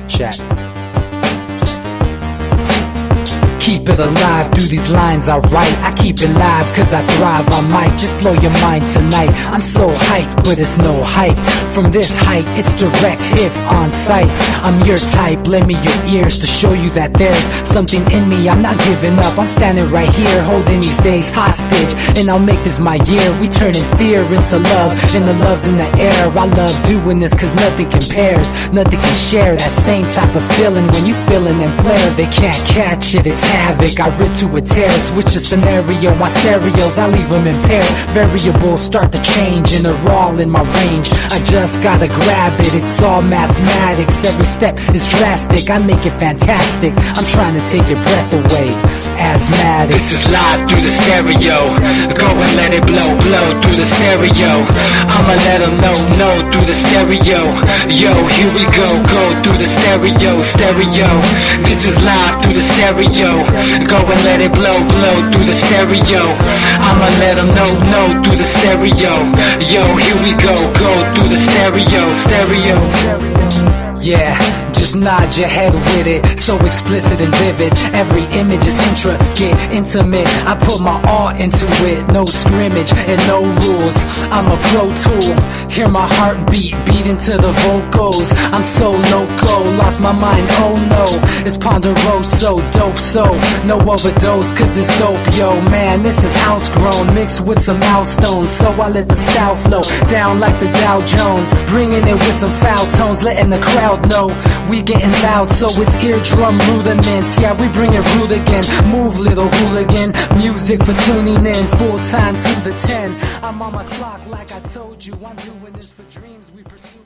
Check. Keep it alive through these lines I write. I keep it live cause I thrive. I might just blow your mind tonight. I'm so hyped, but it's no hype. From this height, it's direct hits on sight. I'm your type, lend me your ears to show you that there's something in me. I'm not giving up, I'm standing right here holding these days hostage. And I'll make this my year. We turning fear into love, and the love's in the air. I love doing this cause nothing compares. Nothing can share that same type of feeling when you feeling them flares. They can't catch it, it's havoc. I rip to a tear, switch a scenario on stereos, I leave them impaired. Variables start to change and they're all in my range. I just gotta grab it, it's all mathematics. Every step is drastic, I make it fantastic. I'm trying to take your breath away. Asthmatic. This is live through the stereo. Go and let it blow, blow through the stereo. I'ma let them know through the stereo. Yo, here we go through the stereo, stereo. This is live through the stereo. Go and let it blow, blow through the stereo. I'ma let them know through the stereo. Yo, here we go through the stereo, stereo. Yeah, just nod your head with it, so explicit and vivid. Every image is intricate, intimate. I put my all into it, no scrimmage and no rules. I'm a pro tool, hear my heartbeat, beat into the vocals. I'm so loco, lost my mind, oh no. It's Ponderoso, dope, so no overdose, cause it's dope, yo. Man, this is house grown, mixed with some milestones. So I let the style flow down like the Dow Jones, bringing it with some foul tones, letting the crowd know we getting loud, so it's eardrum rudiments. Yeah, we bring it rude again. Move, little hooligan. Music for tuning in, full time to the 10. I'm on my clock like I told you. I'm doing this for dreams we pursuing.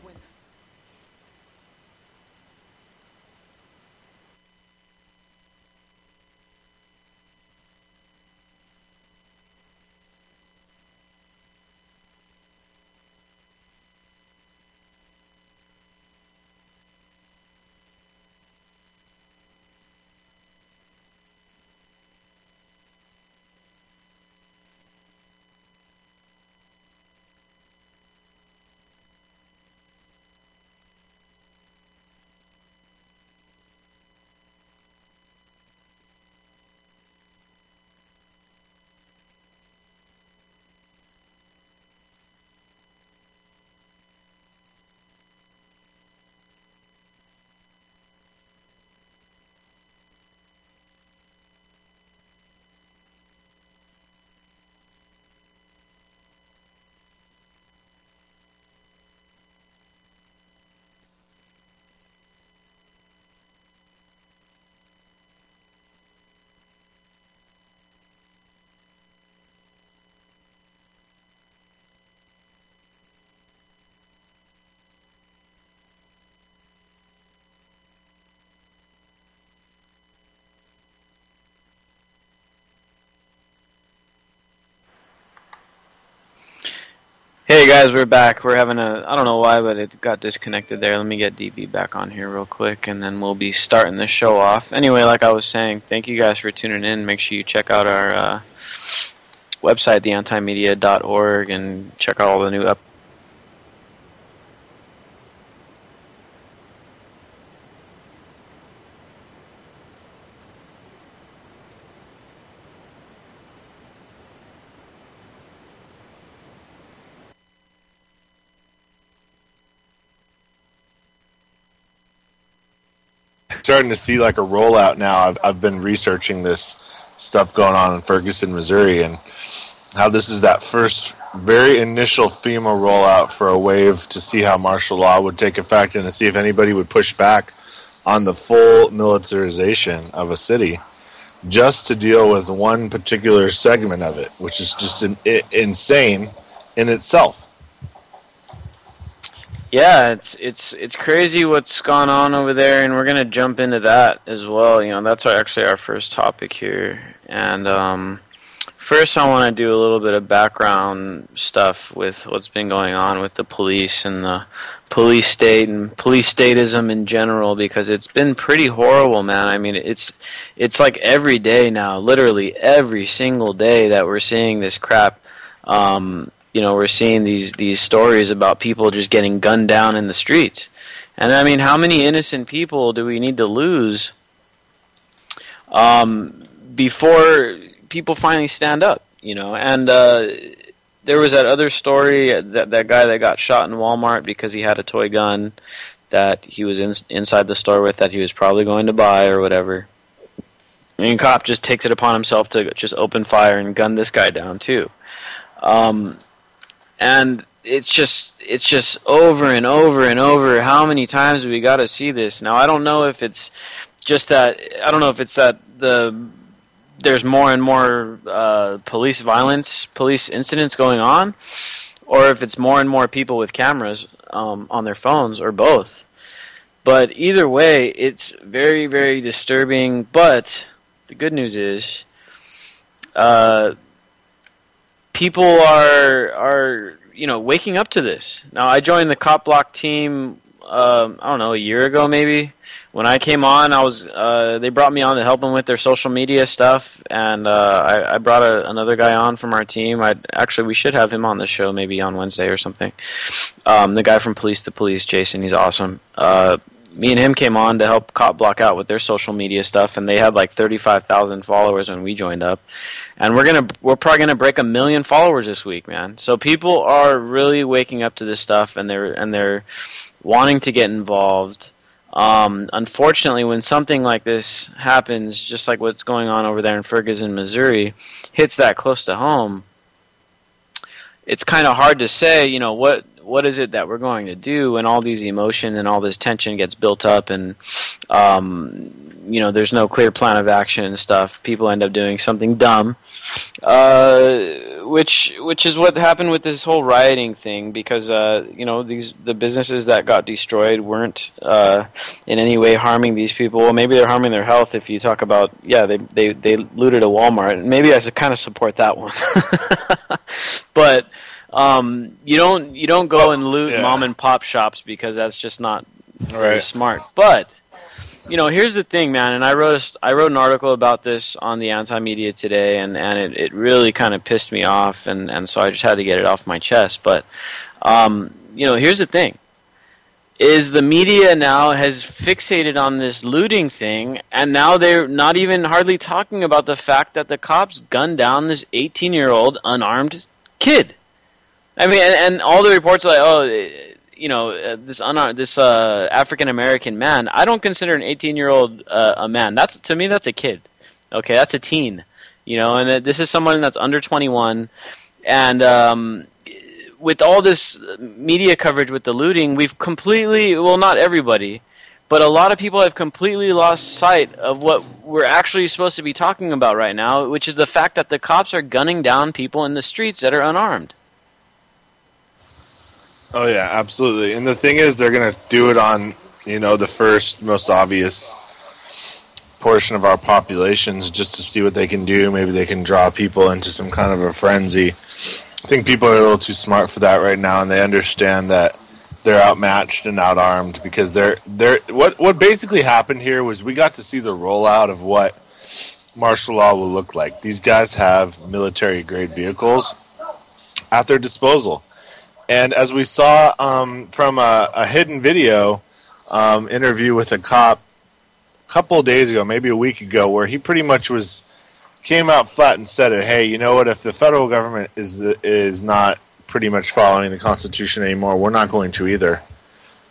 Hey guys, we're back. We're having I don't know why, but it got disconnected there. Let me get DB back on here real quick, and then we'll be starting the show off. Anyway, like I was saying, thank you guys for tuning in. Make sure you check out our website, theantimedia.org, and check out all the new starting to see like a rollout now. I've been researching this stuff going on in Ferguson, Missouri, and how this is that first very initial FEMA rollout for a wave to see how martial law would take effect and to see if anybody would push back on the full militarization of a city just to deal with one particular segment of it, which is just insane in itself. Yeah, it's crazy what's gone on over there, and we're gonna jump into that as well. You know, that's actually our first topic here. And first, I want to do a little bit of background stuff with what's been going on with the police and the police state and police statism in general, because it's been pretty horrible, man. I mean, it's like every day now, literally every single day that we're seeing this crap. You know, we're seeing these stories about people just getting gunned down in the streets. And I mean, how many innocent people do we need to lose before people finally stand up? You know, and there was that other story, that guy that got shot in Walmart because he had a toy gun that he was inside the store with, that he was probably going to buy or whatever. And the cop just takes it upon himself to just open fire and gun this guy down too. And it's just over and over and over. How many times we got to see this? Now, I don't know if it's just that. I don't know if it's that there's more and more police violence, police incidents going on, or if it's more and more people with cameras on their phones, or both. But either way, it's very, very disturbing. But the good news is, people are waking up to this. Now, I joined the Cop Block team, I don't know, a year ago maybe. When I came on, they brought me on to help them with their social media stuff, and I brought another guy on from our team. We should have him on the show maybe on Wednesday or something. The guy from Police to Police, Jason, he's awesome. Me and him came on to help Cop Block out with their social media stuff, and they had like 35,000 followers when we joined up. And we're probably gonna break 1 million followers this week, man. So people are really waking up to this stuff, and they're wanting to get involved. Unfortunately, when something like this happens, just like what's going on over there in Ferguson, Missouri, hits that close to home, it's kind of hard to say, what is it that we're going to do when all these emotion and all this tension gets built up, and there's no clear plan of action and stuff. People end up doing something dumb, which is what happened with this whole rioting thing, because the businesses that got destroyed weren't in any way harming these people. Well, maybe they're harming their health. If you talk about they looted a Walmart, maybe I should kind of support that one. But you don't go and loot mom and pop shops, because that's just not very smart. But here's the thing, man. And I wrote an article about this on the Anti-Media today, and it really kind of pissed me off, and so I just had to get it off my chest. But here's the thing: is the media now has fixated on this looting thing, and now they're not even hardly talking about the fact that the cops gunned down this 18-year-old unarmed kid. I mean, and all the reports are like, this African American man. I don't consider an 18-year-old a man. To me, that's a kid. Okay, that's a teen. And this is someone that's under 21. And with all this media coverage with the looting, we've completely, well, not everybody, but a lot of people have completely lost sight of what we're actually supposed to be talking about right now, which is the fact that the cops are gunning down people in the streets that are unarmed. Oh yeah, absolutely. And the thing is, they're going to do it on, the first, most obvious portion of our populations, just to see what they can do. Maybe they can draw people into some kind of a frenzy. I think people are a little too smart for that right now, and they understand that they're outmatched and outarmed, because what basically happened here was we got to see the rollout of what martial law will look like. These guys have military-grade vehicles at their disposal. And as we saw from a hidden video interview with a cop a couple of days ago, maybe a week ago, where he pretty much came out flat and said it, hey, you know what, if the federal government is not pretty much following the Constitution anymore, we're not going to either.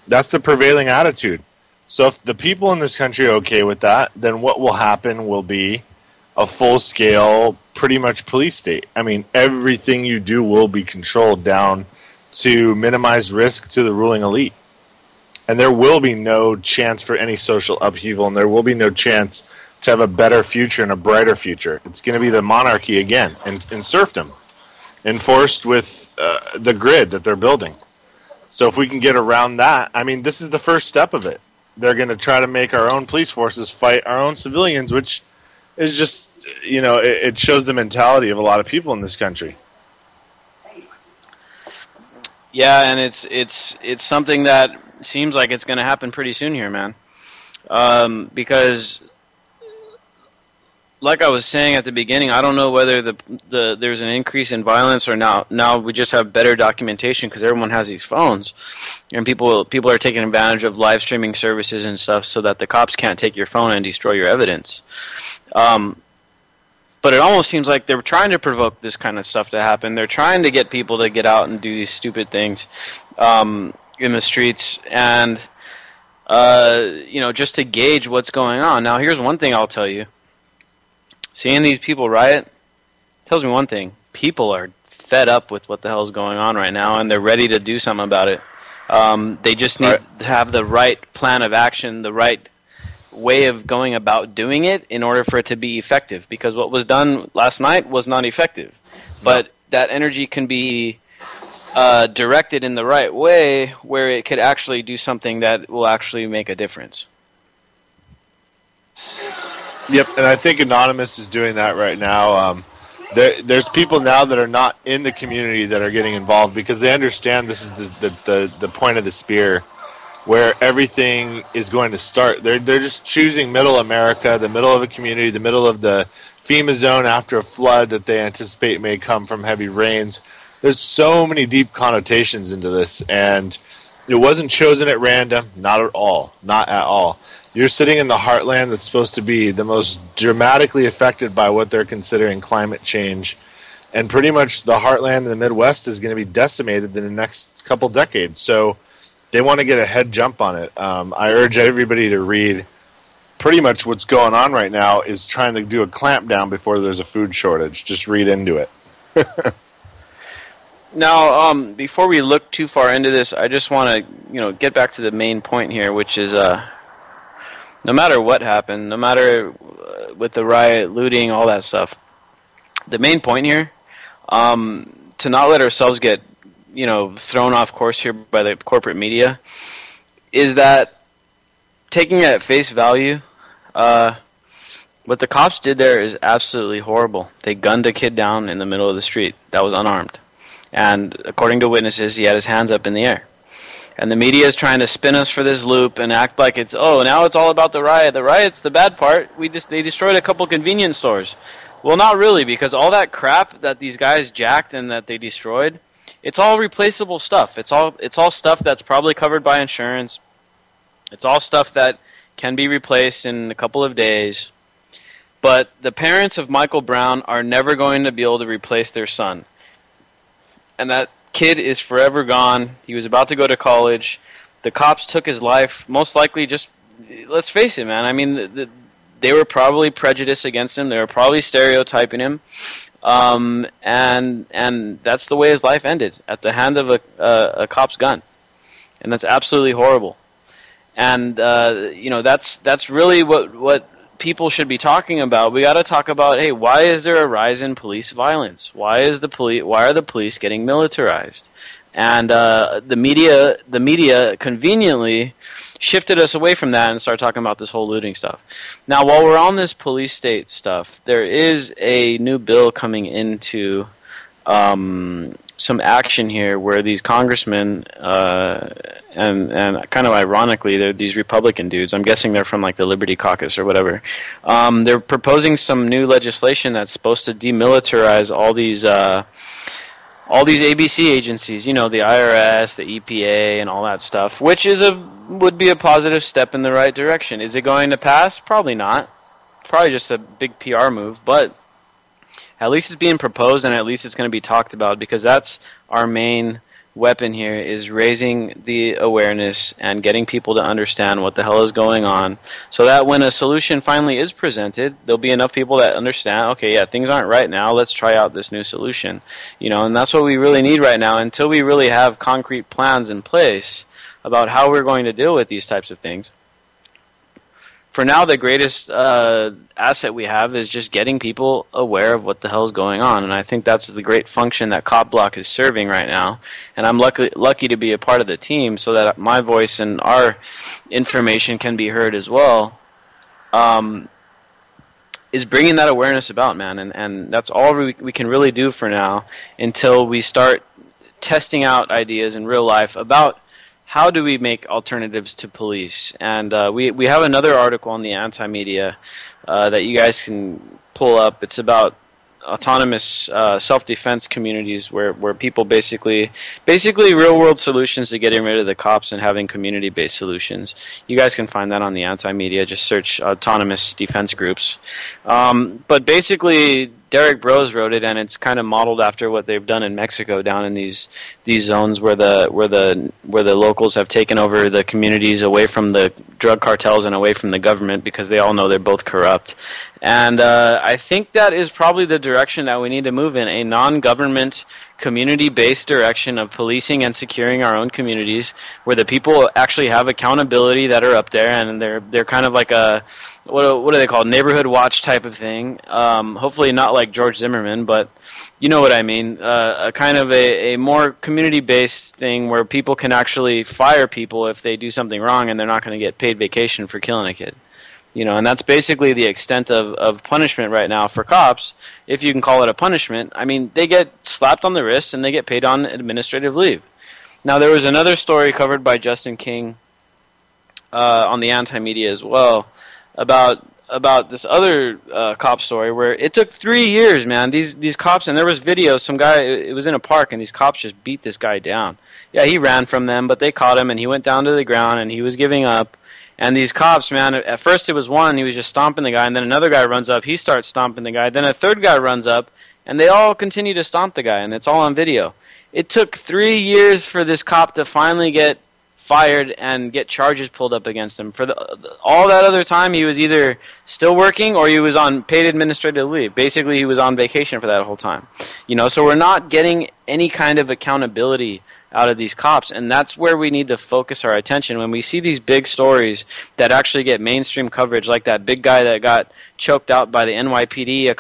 That's the prevailing attitude. So if the people in this country are okay with that, then what will happen will be a full-scale, pretty much police state. I mean, everything you do will be controlled down to minimize risk to the ruling elite. And there will be no chance for any social upheaval, and there will be no chance to have a better future and a brighter future. It's going to be the monarchy again, and serfdom, enforced with the grid that they're building. So if we can get around that, I mean, this is the first step of it. They're going to try to make our own police forces fight our own civilians, which is just, it shows the mentality of a lot of people in this country. Yeah, and it's something that seems like it's going to happen pretty soon here, man. Because like I was saying at the beginning, I don't know whether there's an increase in violence or now we just have better documentation because everyone has these phones, and people are taking advantage of live streaming services and stuff so that the cops can't take your phone and destroy your evidence. But it almost seems like they're trying to provoke this kind of stuff to happen. They're trying to get people to get out and do these stupid things in the streets, and just to gauge what's going on. Now, here's one thing I'll tell you. Seeing these people riot tells me one thing. People are fed up with what the hell is going on right now, and they're ready to do something about it. They just need to have the right plan of action, the right way of going about doing it in order for it to be effective. Because what was done last night was not effective. But that energy can be directed in the right way where it could actually do something that will actually make a difference. Yep, and I think Anonymous is doing that right now. There's people now that are not in the community that are getting involved because they understand this is the point of the spear, where everything is going to start. They're just choosing middle America, the middle of a community, the middle of the FEMA zone after a flood that they anticipate may come from heavy rains. There's so many deep connotations into this, and it wasn't chosen at random, not at all. You're sitting in the heartland that's supposed to be the most dramatically affected by what they're considering climate change, and pretty much the heartland in the Midwest is going to be decimated in the next couple decades. So they want to get a head jump on it. I urge everybody to read. Pretty much what's going on right now is trying to do a clampdown before there's a food shortage. Just read into it. Now, before we look too far into this, I just want to, get back to the main point here, which is, no matter what happened, no matter with the riot, looting, all that stuff, the main point here, to not let ourselves get, thrown off course here by the corporate media, is that taking it at face value, what the cops did there is absolutely horrible. They gunned a kid down in the middle of the street that was unarmed. And according to witnesses, he had his hands up in the air. And the media is trying to spin us for this loop and act like it's, now it's all about the riot. The riot's the bad part. They destroyed a couple convenience stores. Well, not really, because all that crap that these guys jacked and that they destroyed, it's all replaceable stuff. It's all stuff that's probably covered by insurance. It's all stuff that can be replaced in a couple of days. But the parents of Michael Brown are never going to be able to replace their son. And that kid is forever gone. He was about to go to college. The cops took his life, most likely just, let's face it, man. I mean, they were probably prejudiced against him. They were probably stereotyping him. And that's the way his life ended, at the hand of a cop's gun. And that's absolutely horrible. And, that's really what people should be talking about. We got to talk about, hey, why is there a rise in police violence? Why are the police getting militarized? And the media conveniently shifted us away from that and started talking about this whole looting stuff. Now, while we're on this police state stuff, there is a new bill coming into some action here where these congressmen and kind of ironically, they're these Republican dudes. I'm guessing they're from like the Liberty Caucus or whatever. They're proposing some new legislation that's supposed to demilitarize all these ABC agencies, the IRS, the EPA, and all that stuff, which would be a positive step in the right direction. Is it going to pass? Probably not. Probably just a big PR move, but at least it's being proposed, and at least it's going to be talked about, because that's our main weapon here, is raising the awareness and getting people to understand what the hell is going on, so that when a solution finally is presented, there'll be enough people that understand, okay, yeah, things aren't right now, let's try out this new solution. And that's what we really need right now, until we really have concrete plans in place about how we're going to deal with these types of things. For now, the greatest asset we have is just getting people aware of what the hell is going on, and I think that's the great function that Cop Block is serving right now. And I'm lucky to be a part of the team, so that my voice and our information can be heard as well. Is bringing that awareness about, man, and that's all we can really do for now, until we start testing out ideas in real life about how do we make alternatives to police? And we have another article on the Anti-Media that you guys can pull up. It's about autonomous self-defense communities where people basically real-world solutions to getting rid of the cops and having community-based solutions. You guys can find that on the Anti-Media. Just search autonomous defense groups. But basically, Derek Bros wrote it, and it's kind of modeled after what they've done in Mexico, down in these zones where the locals have taken over the communities away from the drug cartels and away from the government, because they all know they're both corrupt. And I think that is probably the direction that we need to move in, a non-government, community-based direction of policing and securing our own communities, where the people actually have accountability that are up there, and they're kind of like a, what do they call, neighborhood watch type of thing. Hopefully not like George Zimmerman, but you know what I mean. A kind of a more community-based thing where people can actually fire people if they do something wrong, and they're not going to get paid vacation for killing a kid. You know, and that's basically the extent of punishment right now for cops, if you can call it a punishment. I mean, they get slapped on the wrist and they get paid on administrative leave. Now, there was another story covered by Justin King on the Anti-Media as well about this other cop story where it took 3 years, man. These cops, and there was video, some guy, it was in a park, and these cops just beat this guy down. Yeah, he ran from them, but they caught him, and he went down to the ground, and he was giving up. And these cops, man, at first it was one, he was just stomping the guy, and then another guy runs up, he starts stomping the guy, then a third guy runs up, and they all continue to stomp the guy, and it's all on video. It took 3 years for this cop to finally get fired and get charges pulled up against him. For all that other time, he was either still working or he was on paid administrative leave. Basically, he was on vacation for that whole time. You know, so we're not getting any kind of accountability out of these cops, and that's where we need to focus our attention. When we see these big stories that actually get mainstream coverage, like that big guy that got choked out by the NYPD a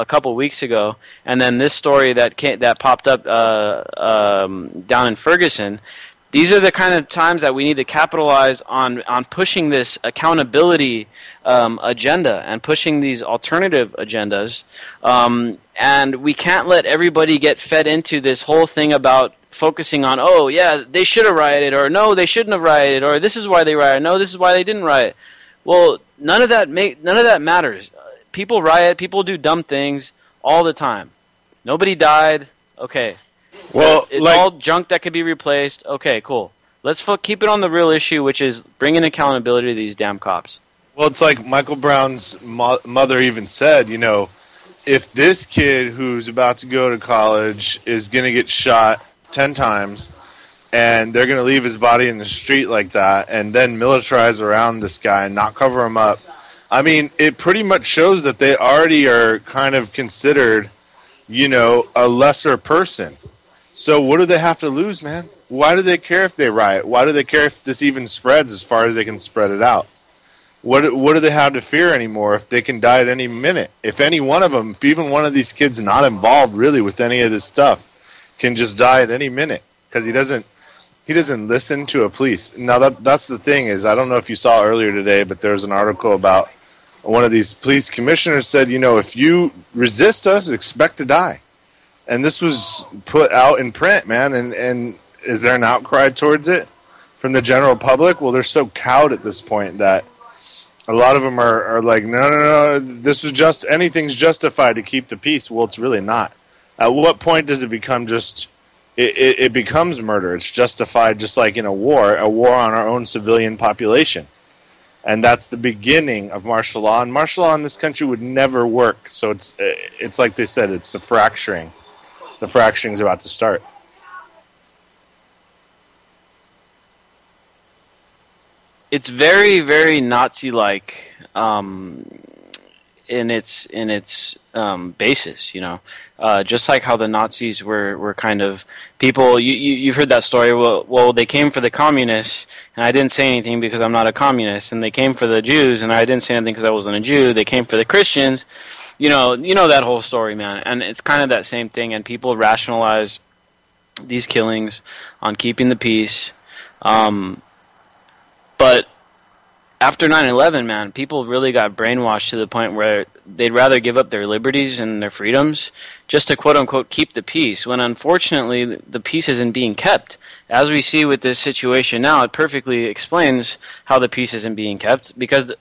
couple weeks ago, and then this story that popped up down in Ferguson. These are the kind of times that we need to capitalize on pushing this accountability agenda and pushing these alternative agendas. And we can't let everybody get fed into this whole thing about focusing on, oh, yeah, they should have rioted, or no, they shouldn't have rioted, or this is why they rioted, no, this is why they didn't riot. Well, none of that matters. People riot, people do dumb things all the time. Nobody died, okay. Well, it's all junk that could be replaced. Okay, cool. Let's keep it on the real issue, which is bringing accountability to these damn cops. Well, it's like Michael Brown's mother even said, you know, if this kid who's about to go to college is going to get shot 10 times and they're going to leave his body in the street like that and then militarize around this guy and not cover him up, I mean, it pretty much shows that they already are kind of considered, you know, a lesser person. So what do they have to lose, man? Why do they care if they riot? Why do they care if this even spreads as far as they can spread it out? What do they have to fear anymore if they can die at any minute? If any one of them, if even one of these kids not involved really with any of this stuff, can just die at any minute because he doesn't listen to a police. Now that's the thing is, I don't know if you saw earlier today, but there was an article about one of these police commissioners said, you know, if you resist us, expect to die. And this was put out in print, man, and is there an outcry towards it from the general public? Well, they're so cowed at this point that a lot of them are like, no, this was just, anything's justified to keep the peace. Well, it's really not. At what point does it become just, it becomes murder? It's justified just like in a war on our own civilian population. And that's the beginning of martial law. And martial law in this country would never work. So it's like they said, it's the fracturing. The fracturing is about to start. It's very, very Nazi-like in its basis, you know. Just like how the Nazis were kind of people. You've heard that story. Well, they came for the communists, and I didn't say anything because I'm not a communist. And they came for the Jews, and I didn't say anything because I wasn't a Jew. They came for the Christians. You know that whole story, man. And it's kind of that same thing. And people rationalize these killings on keeping the peace. But after 9/11, man, people really got brainwashed to the point where they'd rather give up their liberties and their freedoms just to quote-unquote keep the peace, when unfortunately the peace isn't being kept. As we see with this situation now, it perfectly explains how the peace isn't being kept, because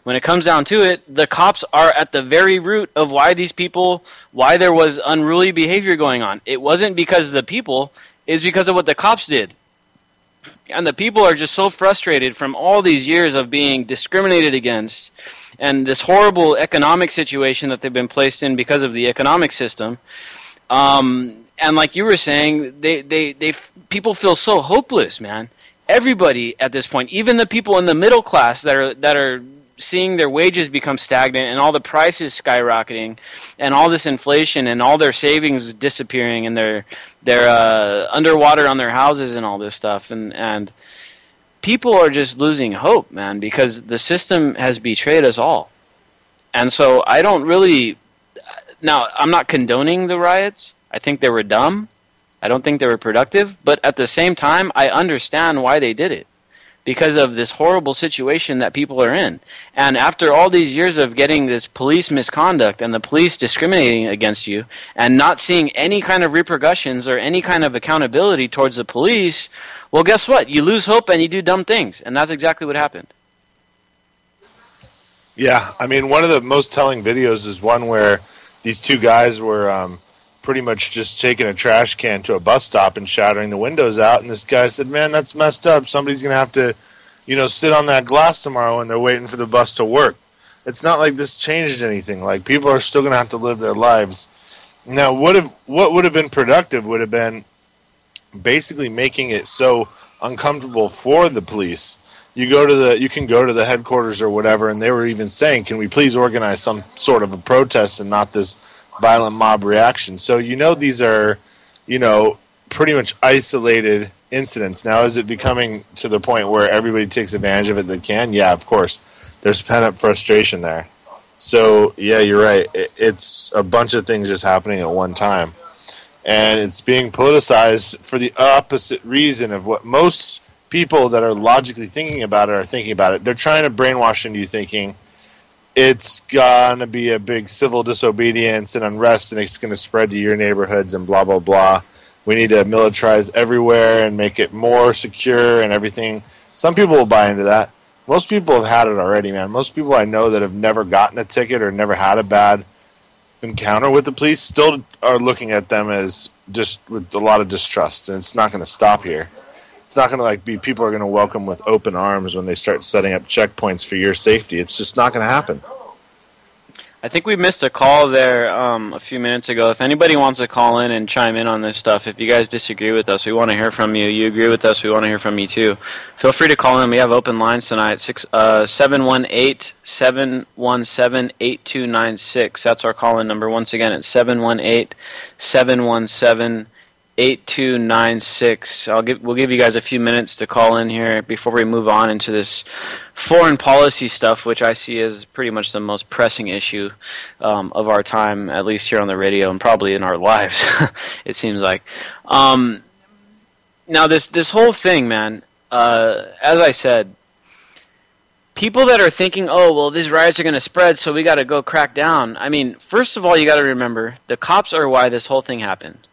when it comes down to it, the cops are at the very root of why there was unruly behavior going on. It wasn't because of the people, it's because of what the cops did. And the people are just so frustrated from all these years of being discriminated against and this horrible economic situation that they've been placed in because of the economic system. And like you were saying, people feel so hopeless, man. Everybody at this point, even the people in the middle class that are seeing their wages become stagnant and all the prices skyrocketing and all this inflation and all their savings disappearing and they're underwater on their houses and all this stuff, and people are just losing hope, man, because the system has betrayed us all. And so I don't really, now I'm not condoning the riots. I think they were dumb. I don't think they were productive, but at the same time I understand why they did it. Because of this horrible situation that people are in. And after all these years of getting this police misconduct and the police discriminating against you and not seeing any kind of repercussions or any kind of accountability towards the police, well, guess what? You lose hope and you do dumb things. And that's exactly what happened. Yeah, I mean, one of the most telling videos is one where these two guys were pretty much just taking a trash can to a bus stop and shattering the windows out, and this guy said, man, that's messed up. Somebody's going to have to, sit on that glass tomorrow when they're waiting for the bus to work. It's not like this changed anything. Like, people are still going to have to live their lives. Now, what would have been productive would have been basically making it so uncomfortable for the police. You can go to the headquarters or whatever, and they were even saying, can we please organize some sort of a protest and not this violent mob reaction? So these are, pretty much isolated incidents. Now, is it becoming to the point where everybody takes advantage of it that can? Yeah, of course. There's pent-up frustration there. So, yeah, you're right. It's a bunch of things just happening at one time. And it's being politicized for the opposite reason of what most people that are logically thinking about it are thinking about it. They're trying to brainwash into you thinking it's going to be a big civil disobedience and unrest, and it's going to spread to your neighborhoods and blah, blah, blah. We need to militarize everywhere and make it more secure and everything. Some people will buy into that. Most people have had it already, man. Most people I know that have never gotten a ticket or never had a bad encounter with the police still are looking at them as just with a lot of distrust, and it's not going to stop here. It's not going to be people are going to welcome with open arms when they start setting up checkpoints for your safety. It's just not going to happen. I think we missed a call there a few minutes ago. If anybody wants to call in and chime in on this stuff, if you guys disagree with us, we want to hear from you. You agree with us, we want to hear from you too. Feel free to call in. We have open lines tonight, 718-717-8296. That's our call-in number. Once again, it's 718-717-8296. We'll give you guys a few minutes to call in here before we move on into this foreign policy stuff, which I see as pretty much the most pressing issue of our time, at least here on the radio and probably in our lives, it seems like. Now, this whole thing, man, as I said, people that are thinking, oh, well, these riots are going to spread, so we got to go crack down. I mean, first of all, you got to remember, the cops are why this whole thing happened.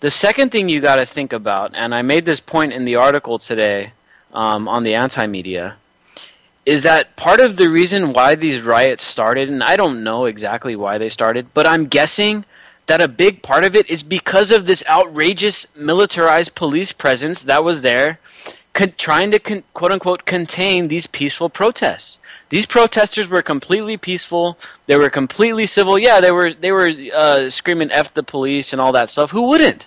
The second thing you got to think about, and I made this point in the article today on the anti-media, is that part of the reason why these riots started, and I don't know exactly why they started, but I'm guessing that a big part of it is because of this outrageous militarized police presence that was there trying to, quote-unquote, contain these peaceful protests. These protesters were completely peaceful. They were completely civil. Yeah, they were screaming F the police and all that stuff. Who wouldn't?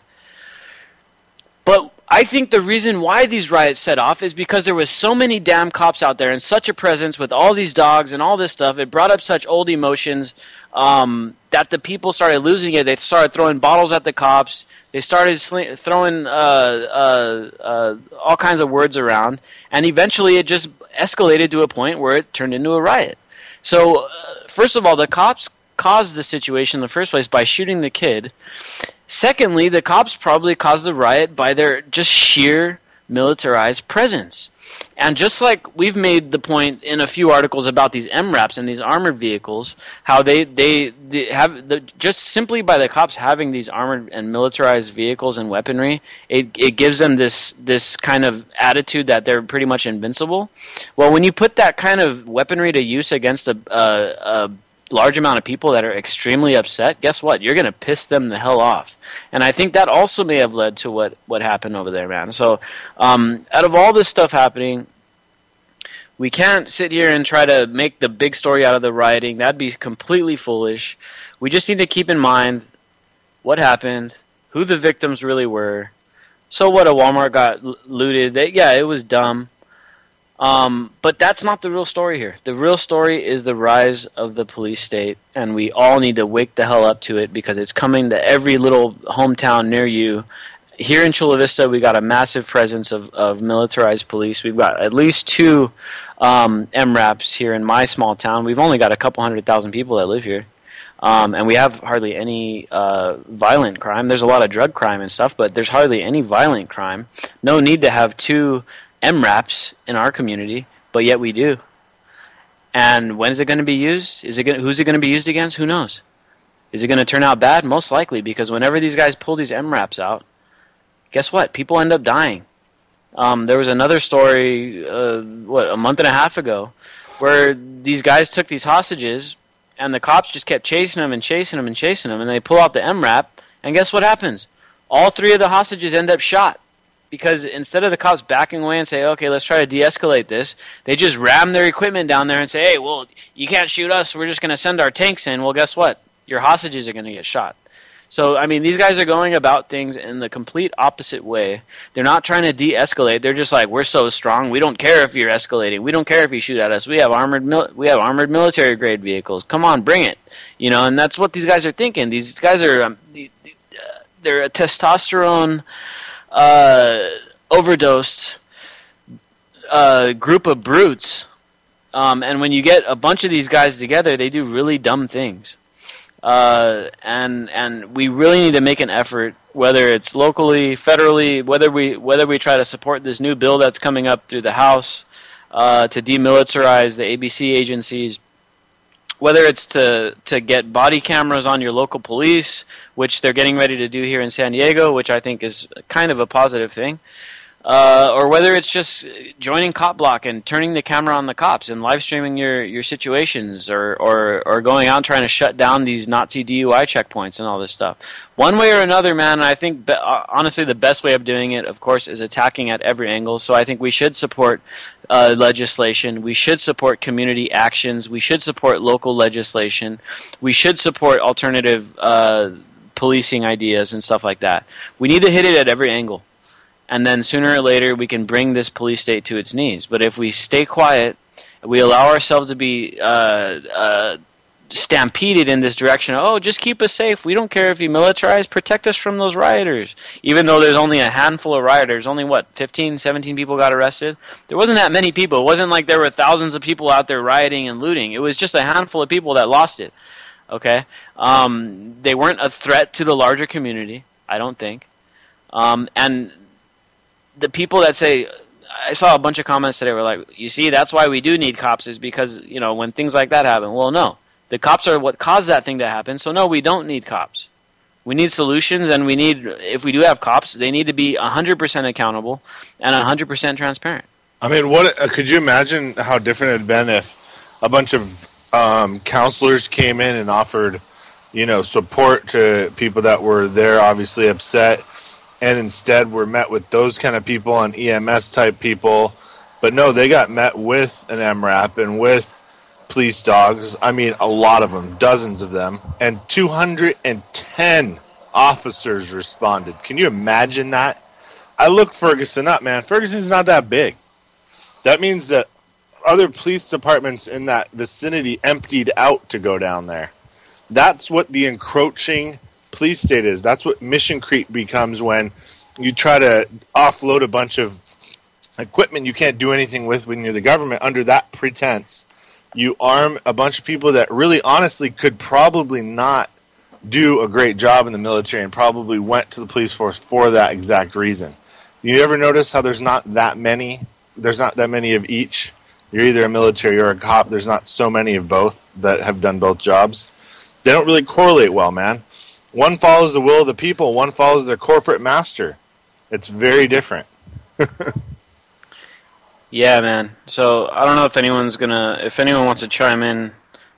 But I think the reason why these riots set off is because there was so many damn cops out there and such a presence with all these dogs and all this stuff. It brought up such old emotions that the people started losing it. They started throwing bottles at the cops. They started throwing all kinds of words around. And eventually it just escalated to a point where it turned into a riot. So, first of all, the cops caused the situation in the first place by shooting the kid. Secondly, the cops probably caused the riot by their just sheer militarized presence. And just like we've made the point in a few articles about these MRAPs and these armored vehicles, how they have just simply by the cops having these armored and militarized vehicles and weaponry, it gives them this kind of attitude that they're pretty much invincible. Well, when you put that kind of weaponry to use against a large amount of people that are extremely upset, guess what? You're going to piss them the hell off. And I think that also may have led to what happened over there, man. So out of all this stuff happening, we can't sit here and try to make the big story out of the rioting. That'd be completely foolish. We just need to keep in mind what happened, who the victims really were. So what, a Walmart got looted. Yeah, it was dumb. But that's not the real story here. The real story is the rise of the police state, and we all need to wake the hell up to it because it's coming to every little hometown near you. Here in Chula Vista, we got a massive presence of militarized police. We've got at least 2 MRAPs here in my small town. We've only got a couple 100,000 people that live here. And we have hardly any violent crime. There's a lot of drug crime and stuff, but there's hardly any violent crime. No need to have 2 MRAPs in our community, but yet we do. And when is it going to be used? Who's it going to be used against? Who knows? Is it going to turn out bad? Most likely, because whenever these guys pull these MRAPs out, guess what? People end up dying. There was another story, a month and a half ago, where these guys took these hostages, and the cops just kept chasing them and chasing them and chasing them, and they pull out the MRAP, and guess what happens? All 3 of the hostages end up shot. Because instead of the cops backing away and say, okay, let's try to de-escalate this, they just ram their equipment down there and say, hey, well, you can't shoot us, we're just going to send our tanks in. Well, guess what? Your hostages are going to get shot. So, I mean, these guys are going about things in the complete opposite way. They're not trying to de-escalate. They're just like, we're so strong, we don't care if you're escalating. We don't care if you shoot at us. We have armored military-grade vehicles. Come on, bring it. You know, and that's what these guys are thinking. These guys are, they're a testosterone overdosed group of brutes, and when you get a bunch of these guys together, they do really dumb things. And we really need to make an effort, whether it's locally, federally, whether we try to support this new bill that's coming up through the House to demilitarize the ABC agencies, whether it's to get body cameras on your local police, which they're getting ready to do here in San Diego, which I think is kind of a positive thing, or whether it's just joining Cop Block and turning the camera on the cops and live streaming your situations, or going out trying to shut down these Nazi DUI checkpoints and all this stuff. One way or another, man, I think honestly the best way of doing it, of course, is attacking at every angle. So I think we should support legislation. We should support community actions. We should support local legislation. We should support alternative policing ideas and stuff like that. We need to hit it at every angle. And then sooner or later we can bring this police state to its knees. But if we stay quiet, we allow ourselves to be stampeded in this direction. Oh, just keep us safe. We don't care if you militarize. Protect us from those rioters. Even though there's only a handful of rioters, only 15, 17 people got arrested. There wasn't that many people. It wasn't like there were thousands of people out there rioting and looting. It was just a handful of people that lost it. Okay? They weren't a threat to the larger community, I don't think. And the people that say, I saw a bunch of comments today were like, you see, that's why we do need cops, is because, you know, when things like that happen. Well, no. The cops are what caused that thing to happen, so no, we don't need cops. We need solutions, and we need, if we do have cops, they need to be 100% accountable and 100% transparent. I mean, what could you imagine how different it would have been if a bunch of counselors came in and offered, you know, support to people that were there, obviously upset, and instead were met with those kind of people and EMS type people. But no, they got met with an MRAP and with police dogs. I mean, a lot of them, dozens of them, and 210 officers responded. Can you imagine that? I looked Ferguson up, man. Ferguson's not that big. That means that other police departments in that vicinity emptied out to go down there. That's what the encroaching police state is. That's what mission creep becomes when you try to offload a bunch of equipment you can't do anything with when you're the government. Under that pretense, you arm a bunch of people that really honestly could probably not do a great job in the military and probably went to the police force for that exact reason. You ever notice how there's not that many there's not that many of each. You're either a military or a cop. There's not so many of both that have done both jobs. They don't really correlate well, man. One follows the will of the people, one follows their corporate master. It's very different. Yeah, man. So I don't know if if anyone wants to chime in.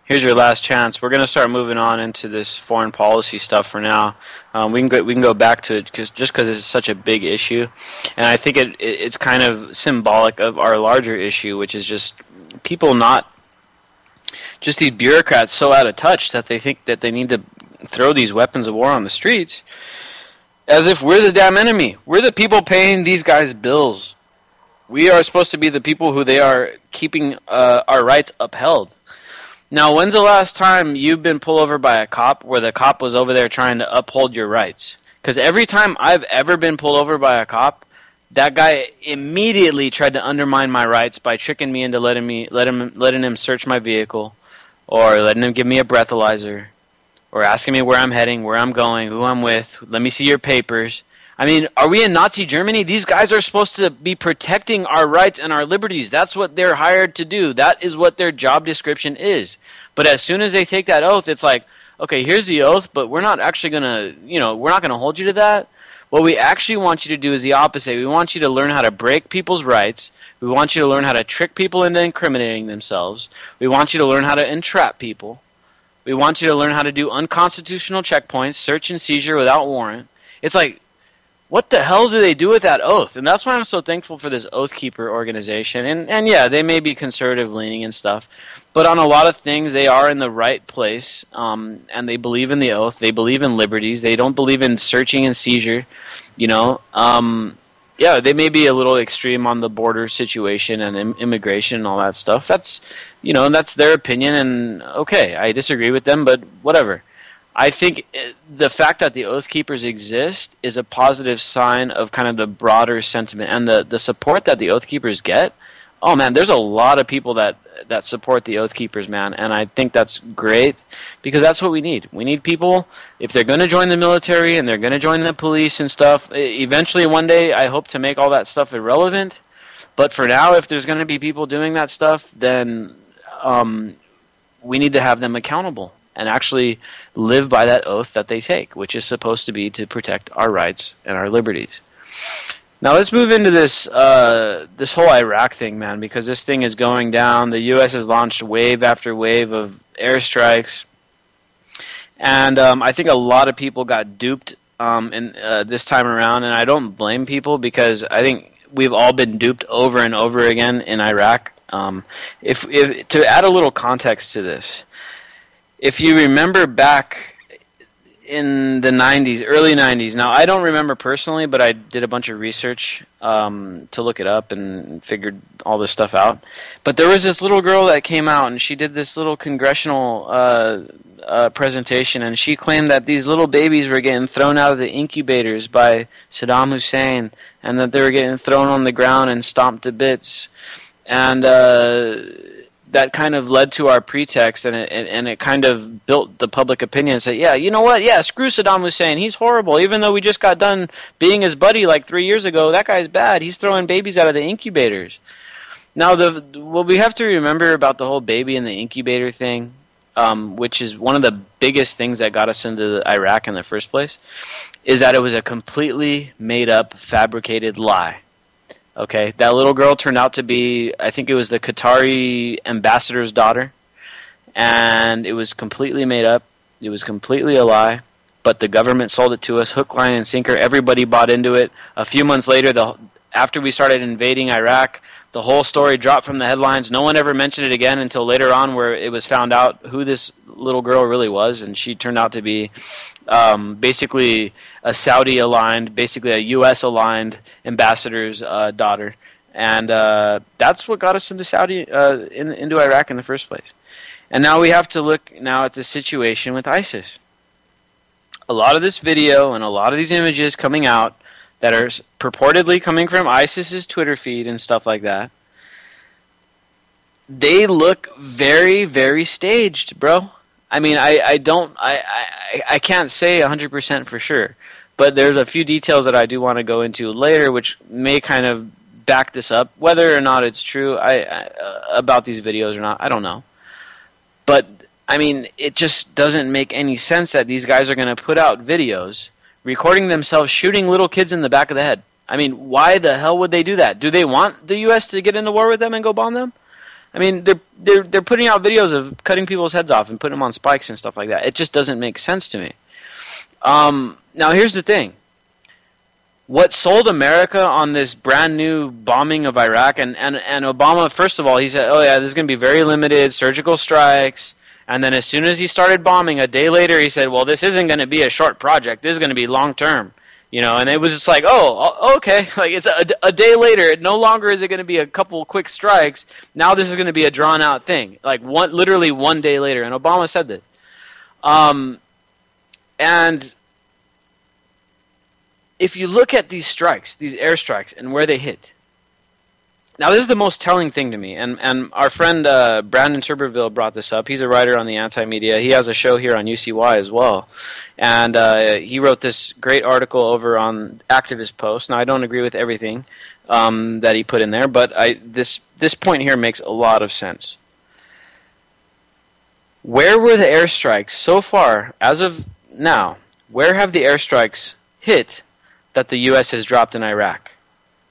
Here's your last chance. We're gonna start moving on into this foreign policy stuff for now. We can go back to it because it's such a big issue, and I think it's kind of symbolic of our larger issue, which is just people not just these bureaucrats so out of touch that they think that they need to throw these weapons of war on the streets, as if we're the damn enemy. We're the people paying these guys' bills. We are supposed to be the people who they are keeping our rights upheld. Now, when's the last time you've been pulled over by a cop where the cop was over there trying to uphold your rights? Because every time I've ever been pulled over by a cop, that guy immediately tried to undermine my rights by tricking me into letting him search my vehicle, or letting him give me a breathalyzer, or asking me where I'm heading, where I'm going, who I'm with. Let me see your papers. I mean, are we in Nazi Germany? These guys are supposed to be protecting our rights and our liberties. That's what they're hired to do. That is what their job description is. But as soon as they take that oath, it's like, okay, here's the oath, but we're not actually going to, we're not going to hold you to that. What we actually want you to do is the opposite. We want you to learn how to break people's rights. We want you to learn how to trick people into incriminating themselves. We want you to learn how to entrap people. We want you to learn how to do unconstitutional checkpoints, search and seizure without warrant. It's like, what the hell do they do with that oath? And that's why I'm so thankful for this Oath Keeper organization. And yeah, they may be conservative-leaning and stuff, but on a lot of things, they are in the right place, and they believe in the oath. They believe in liberties. They don't believe in searching and seizure, Yeah, they may be a little extreme on the border situation and immigration and all that stuff. That's, that's their opinion, and okay, I disagree with them, but whatever. I think the fact that the Oath Keepers exist is a positive sign of kind of the broader sentiment and the support that the Oath Keepers get. Oh man, there's a lot of people that support the Oath Keepers, man, and I think that's great because that's what we need. We need people, if they're going to join the military and they're going to join the police and stuff, eventually one day I hope to make all that stuff irrelevant. But for now, if there's going to be people doing that stuff, then we need to have them accountable and actually live by that oath that they take, which is supposed to be to protect our rights and our liberties. Now let's move into this this whole Iraq thing, man, because this thing is going down. The U.S. has launched wave after wave of airstrikes, and I think a lot of people got duped this time around, and I don't blame people because I think we've all been duped over and over again in Iraq. If to add a little context to this, if you remember back in the 90s, early 90s, now I don't remember personally, but I did a bunch of research to look it up and figured all this stuff out. But there was this little girl that came out, and she did this little congressional presentation, and she claimed that these little babies were getting thrown out of the incubators by Saddam Hussein, and that they were getting thrown on the ground and stomped to bits. And that kind of led to our pretext, and it kind of built the public opinion and said, yeah, you know what? Yeah, screw Saddam Hussein. He's horrible. Even though we just got done being his buddy like 3 years ago, that guy's bad. He's throwing babies out of the incubators. Now, what we have to remember about the whole baby in the incubator thing, which is one of the biggest things that got us into Iraq in the first place, is that it was a completely made-up, fabricated lie. Okay, that little girl turned out to be, I think it was the Qatari ambassador's daughter, and it was completely made up. It was completely a lie, but the government sold it to us, hook, line, and sinker. Everybody bought into it. A few months later, after we started invading Iraq, the whole story dropped from the headlines. No one ever mentioned it again until later on, where it was found out who this little girl really was, and she turned out to be basically a Saudi-aligned, basically a U.S.-aligned ambassador's daughter, and that's what got us into into Iraq in the first place. And now we have to look now at the situation with ISIS. A lot of this video and a lot of these images coming out that are purportedly coming from ISIS's Twitter feed and stuff like that, they look very, very staged, bro. I mean, I can't say 100% for sure, but there's a few details that I do want to go into later, which may kind of back this up. Whether or not it's true about these videos or not, I don't know. But, I mean, it just doesn't make any sense that these guys are going to put out videos recording themselves shooting little kids in the back of the head. I mean, why the hell would they do that? Do they want the U.S. to get into war with them and go bomb them? I mean, they're putting out videos of cutting people's heads off and putting them on spikes and stuff like that. It just doesn't make sense to me. Now, here's the thing. What sold America on this brand new bombing of Iraq, and Obama, first of all, he said, oh yeah, this is going to be very limited, surgical strikes. And then as soon as he started bombing, a day later, he said, well, this isn't going to be a short project. This is going to be long-term. You know, and it was just like, oh, okay. Like, it's a day later. No longer is it going to be a couple quick strikes. Now this is going to be a drawn-out thing. Like, literally 1 day later. And Obama said this. And if you look at these strikes, these airstrikes, and where they hit. Now, this is the most telling thing to me. And our friend Brandon Tuberville brought this up. He's a writer on the Anti-Media. He has a show here on UCY as well. And he wrote this great article over on Activist Post. Now, I don't agree with everything that he put in there, but this point here makes a lot of sense. Where were the airstrikes so far, as of now, where have the airstrikes hit that the U.S. has dropped in Iraq?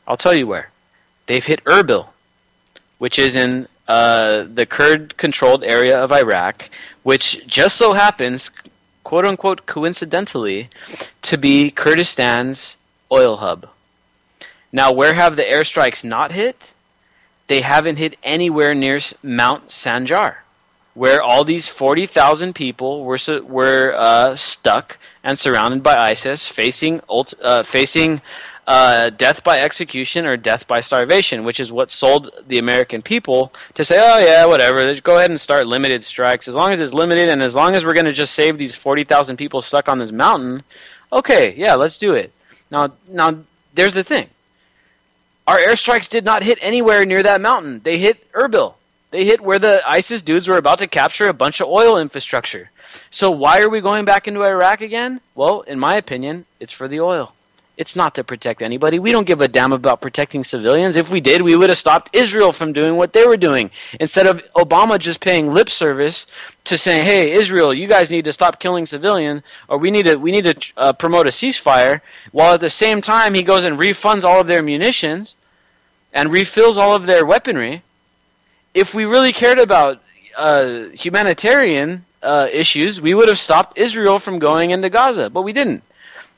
I'll tell you where. They've hit Erbil, which is in the Kurd-controlled area of Iraq, which just so happens, quote-unquote coincidentally, to be Kurdistan's oil hub. Now, where have the airstrikes not hit? They haven't hit anywhere near Mount Sanjar, where all these 40,000 people were stuck and surrounded by ISIS, facing death by execution or death by starvation, which is what sold the American people to say, oh yeah, whatever, just go ahead and start limited strikes. As long as it's limited and as long as we're going to just save these 40,000 people stuck on this mountain, okay, yeah, let's do it. Now, there's the thing. Our airstrikes did not hit anywhere near that mountain. They hit Erbil. They hit where the ISIS dudes were about to capture a bunch of oil infrastructure. So why are we going back into Iraq again? Well, in my opinion, it's for the oil. It's not to protect anybody. We don't give a damn about protecting civilians. If we did, we would have stopped Israel from doing what they were doing. Instead of Obama just paying lip service to saying, hey, Israel, you guys need to stop killing civilians, or we need to promote a ceasefire, while at the same time he goes and refunds all of their munitions and refills all of their weaponry. If we really cared about humanitarian issues, we would have stopped Israel from going into Gaza, but we didn't.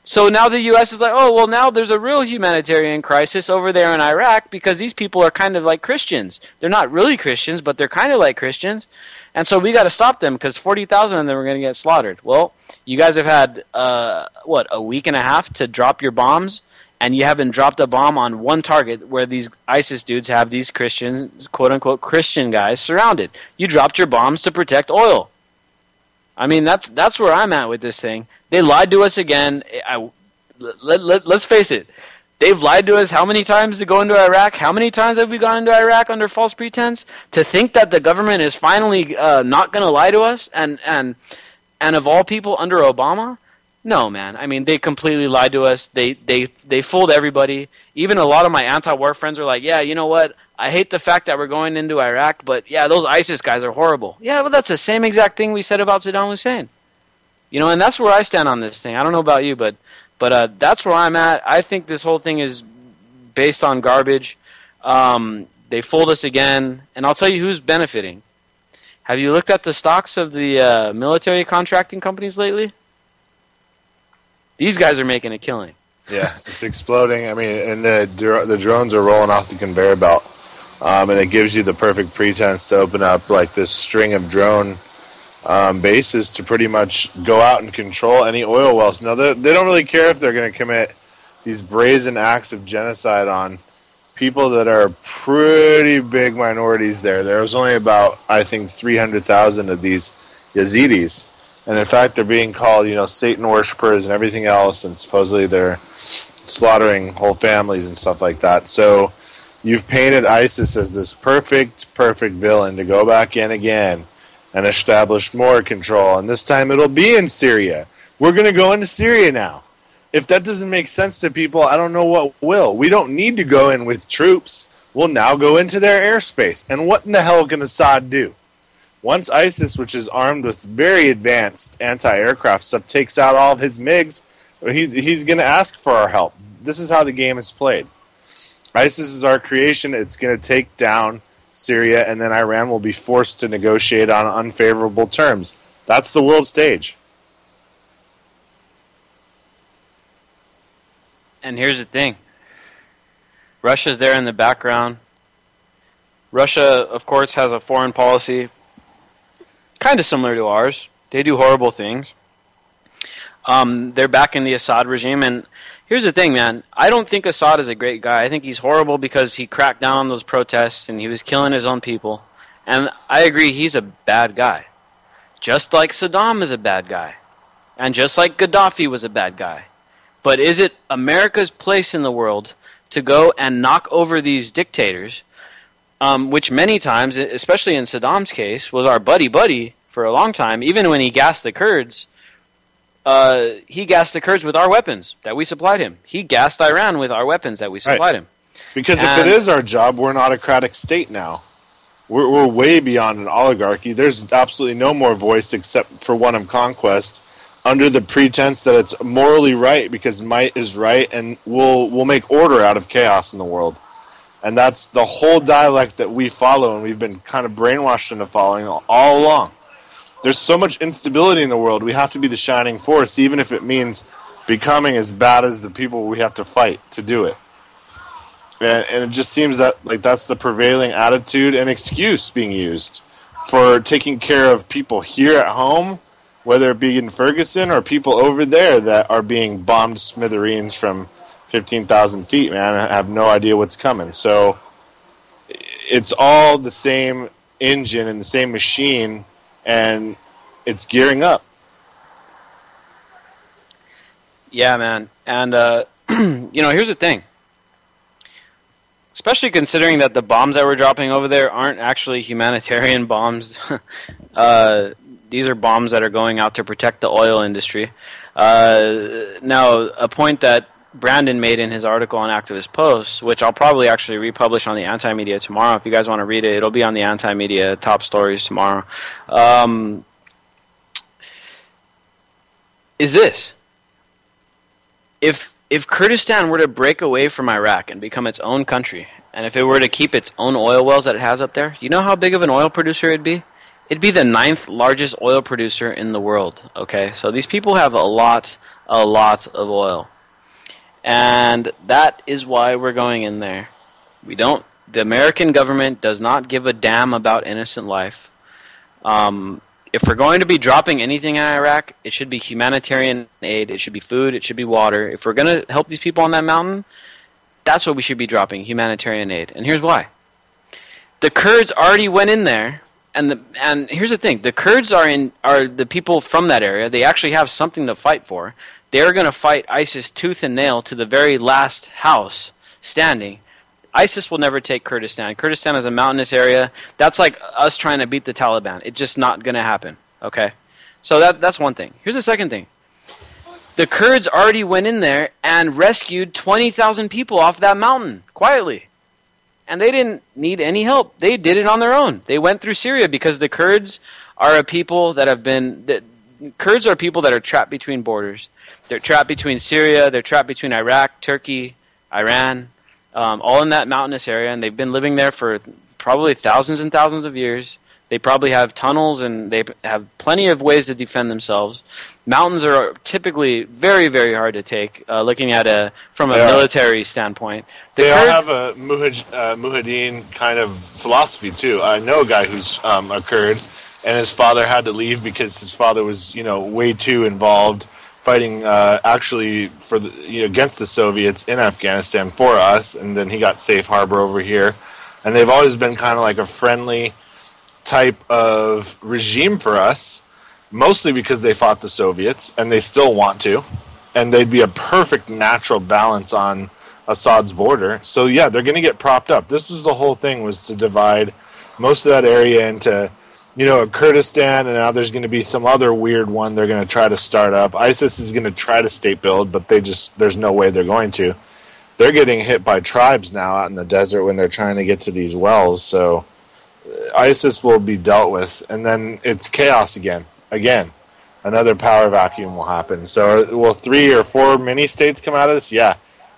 So now the U.S. is like, oh, well, now there's a real humanitarian crisis over there in Iraq because these people are kind of like Christians. They're not really Christians, but they're kind of like Christians. And so we got to stop them because 40,000 of them are going to get slaughtered. Well, you guys have had, a week and a half to drop your bombs, and you haven't dropped a bomb on one target where these ISIS dudes have these Christians, quote-unquote Christian guys, surrounded. You dropped your bombs to protect oil. I mean, that's where I'm at with this thing. They lied to us again. Let's face it. They've lied to us how many times to go into Iraq? How many times have we gone into Iraq under false pretense? To think that the government is finally not going to lie to us, and of all people, under Obama? No, man. I mean, they completely lied to us. They fooled everybody. Even a lot of my anti-war friends are like, yeah, you know what? I hate the fact that we're going into Iraq, but yeah, those ISIS guys are horrible. Yeah, but that's the same exact thing we said about Saddam Hussein. You know, and that's where I stand on this thing. I don't know about you, but that's where I'm at. I think this whole thing is based on garbage. They fooled us again, and I'll tell you who's benefiting. Have you looked at the stocks of the military contracting companies lately? These guys are making a killing. Yeah, it's exploding. I mean, and the drones are rolling off the conveyor belt. And it gives you the perfect pretense to open up like this string of drone bases to pretty much go out and control any oil wells. Now, they don't really care if they're going to commit these brazen acts of genocide on people that are pretty big minorities there. There was only about, I think, 300,000 of these Yazidis. And in fact, they're being called, Satan worshippers and everything else, and supposedly they're slaughtering whole families and stuff like that. So you've painted ISIS as this perfect villain to go back in again and establish more control. And this time it'll be in Syria. We're going to go into Syria now. If that doesn't make sense to people, I don't know what will. We don't need to go in with troops. We'll now go into their airspace. And what in the hell can Assad do? Once ISIS, which is armed with very advanced anti-aircraft stuff, takes out all of his MiGs, he's going to ask for our help. This is how the game is played. ISIS is our creation. It's going to take down Syria, and then Iran will be forced to negotiate on unfavorable terms. That's the world stage. And here's the thing. Russia's there in the background. Russia, of course, has a foreign policy kind of similar to ours. They do horrible things. They're backing the Assad regime, and here's the thing, man. I don't think Assad is a great guy. I think he's horrible because he cracked down on those protests and he was killing his own people. And I agree, he's a bad guy. Just like Saddam is a bad guy. And just like Gaddafi was a bad guy. But is it America's place in the world to go and knock over these dictators, which many times, especially in Saddam's case, was our buddy for a long time, even when he gassed the Kurds? He gassed the Kurds with our weapons that we supplied him. He gassed Iran with our weapons that we supplied him. Because if it is our job, we're an autocratic state now. We're way beyond an oligarchy. There's absolutely no more voice except for one of conquest, under the pretense that it's morally right because might is right, and we'll make order out of chaos in the world. And that's the whole dialect that we follow, and we've been kind of brainwashed into following all along. There's so much instability in the world, we have to be the shining force, even if it means becoming as bad as the people we have to fight to do it. And it just seems that that's the prevailing attitude and excuse being used for taking care of people here at home, whether it be in Ferguson or people over there that are being bombed smithereens from 15,000 feet, man. I have no idea what's coming. So it's all the same engine and the same machine, and it's gearing up. Yeah, man. And, here's the thing. Especially considering that the bombs that we're dropping over there aren't actually humanitarian bombs. These are bombs that are going out to protect the oil industry. Now, a point that Brandon made in his article on Activist Post, which I'll probably actually republish on the Anti-Media tomorrow. If you guys want to read it, it'll be on the Anti-Media top stories tomorrow. Is this. If Kurdistan were to break away from Iraq and become its own country, and if it were to keep its own oil wells that it has up there, you know how big of an oil producer it'd be? It'd be the 9th largest oil producer in the world, okay? So these people have a lot of oil. And that is why we're going in there. The American government does not give a damn about innocent life. If we're going to be dropping anything in Iraq, it should be humanitarian aid, it should be food, it should be water. If we're going to help these people on that mountain, that's what we should be dropping, humanitarian aid. And here's why. The Kurds already went in there, and here's the thing. The Kurds are the people from that area. They actually have something to fight for. They're going to fight ISIS tooth and nail to the very last house standing. ISIS will never take Kurdistan. Kurdistan is a mountainous area. That's like us trying to beat the Taliban. It's just not going to happen, okay? So that's one thing. Here's the second thing. The Kurds already went in there and rescued 20,000 people off that mountain, quietly. And they didn't need any help. They did it on their own. They went through Syria because the Kurds are a people that have been... Kurds are people that are trapped between borders. They're trapped between Syria, they're trapped between Iraq, Turkey, Iran, all in that mountainous area, and they've been living there for probably thousands and thousands of years. They probably have tunnels, and they have plenty of ways to defend themselves. Mountains are typically very, very hard to take, looking at from a military standpoint. They all have a Mujahideen kind of philosophy, too. I know a guy who's a Kurd, and his father had to leave because his father was, way too involved fighting actually for against the Soviets in Afghanistan for us, and then he got safe harbor over here. And they've always been kind of like a friendly type of regime for us, mostly because they fought the Soviets, and they still want to, and they'd be a perfect natural balance on Assad's border. So yeah, they're going to get propped up. This is the whole thing, was to divide most of that area into Kurdistan, and now there's going to be some other weird one they're going to try to start up. ISIS is going to try to state build, but there's no way they're going to. They're getting hit by tribes now out in the desert when they're trying to get to these wells, so ISIS will be dealt with, and then it's chaos again. Another power vacuum will happen. So will 3 or 4 mini-states come out of this? Yeah.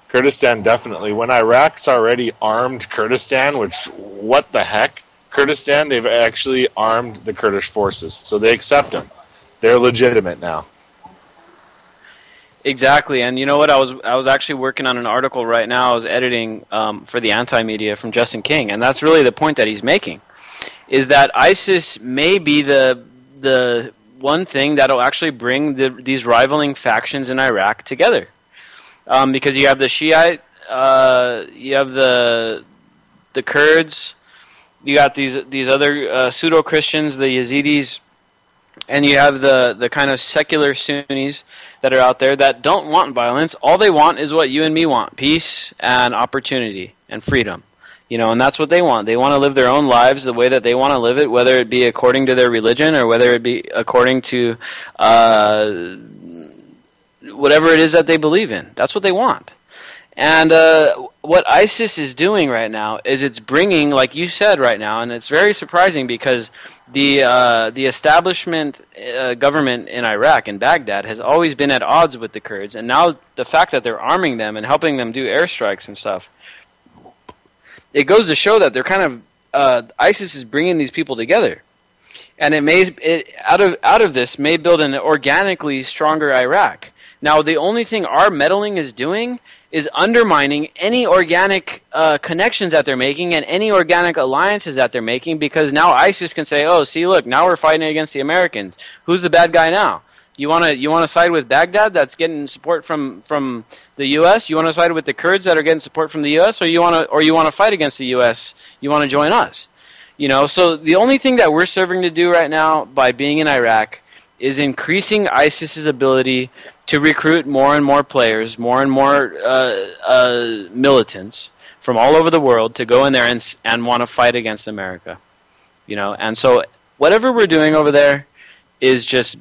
Kurdistan, definitely. When Iraq's already armed Kurdistan, which, what the heck? Kurdistan, they've actually armed the Kurdish forces, so they accept them. They're legitimate now. Exactly, and you know what? I was actually working on an article right now. I was editing for the Anti-Media from Justin King, and that's really the point that he's making, is that ISIS may be the one thing that'll actually bring these rivaling factions in Iraq together, because you have the Shiite, you have the Kurds. You got these other pseudo-Christians, the Yazidis, and you have the kind of secular Sunnis that are out there that don't want violence. All they want is what you and me want: peace and opportunity and freedom. And that's what they want. They want to live their own lives the way that they want to live it, whether it be according to their religion or whether it be according to whatever it is that they believe in. That's what they want. And what ISIS is doing right now is it's bringing, like you said right now, and it's very surprising because the establishment government in Iraq, in Baghdad, has always been at odds with the Kurds, and now the fact that they're arming them and helping them do airstrikes and stuff, it goes to show that they're kind of ISIS is bringing these people together, and out of this may build an organically stronger Iraq. Now, the only thing our meddling is doing is undermining any organic connections that they're making and any organic alliances that they're making, because now ISIS can say, oh, see, look, now we're fighting against the Americans. Who's the bad guy now? You want to side with Baghdad that's getting support from the U.S.? You want to side with the Kurds that are getting support from the U.S.? Or you want to fight against the U.S.? You want to join us? So the only thing that we're serving to do right now by being in Iraq is increasing ISIS's ability to recruit more and more players, more and more militants from all over the world to go in there and want to fight against America. And so whatever we're doing over there is just